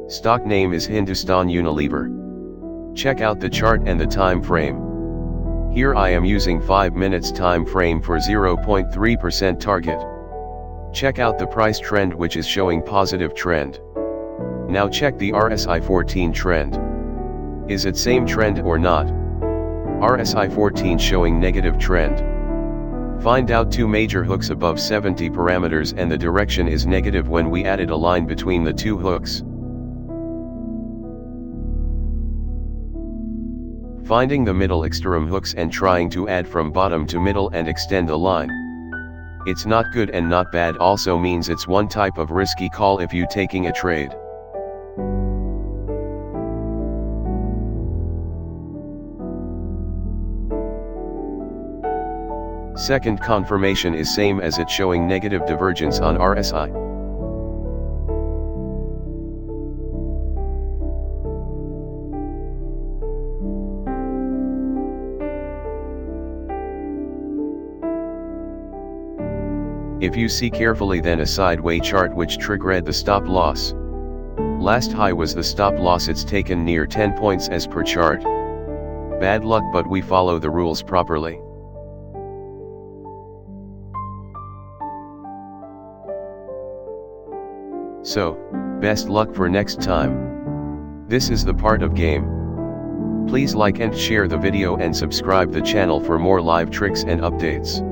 Stock name is Hindustan Unilever. Check out the chart and the time frame. Here I am using 5 minutes time frame for 0.3% target. Check out the price trend, which is showing positive trend. Now check the RSI 14 trend. Is it same trend or not? RSI 14 showing negative trend. Find out two major hooks above 70 parameters and the direction is negative when we added a line between the two hooks. Finding the middle extreme hooks and trying to add from bottom to middle and extend the line. It's not good and not bad, also means it's one type of risky call if you taking a trade. Second confirmation is same as it showing negative divergence on RSI. If you see carefully, then a sideway chart which triggered the stop loss. Last high was the stop loss, it's taken near 10 points as per chart. Bad luck, but we follow the rules properly. So, best luck for next time. This is the part of game. Please like and share the video and subscribe the channel for more live tricks and updates.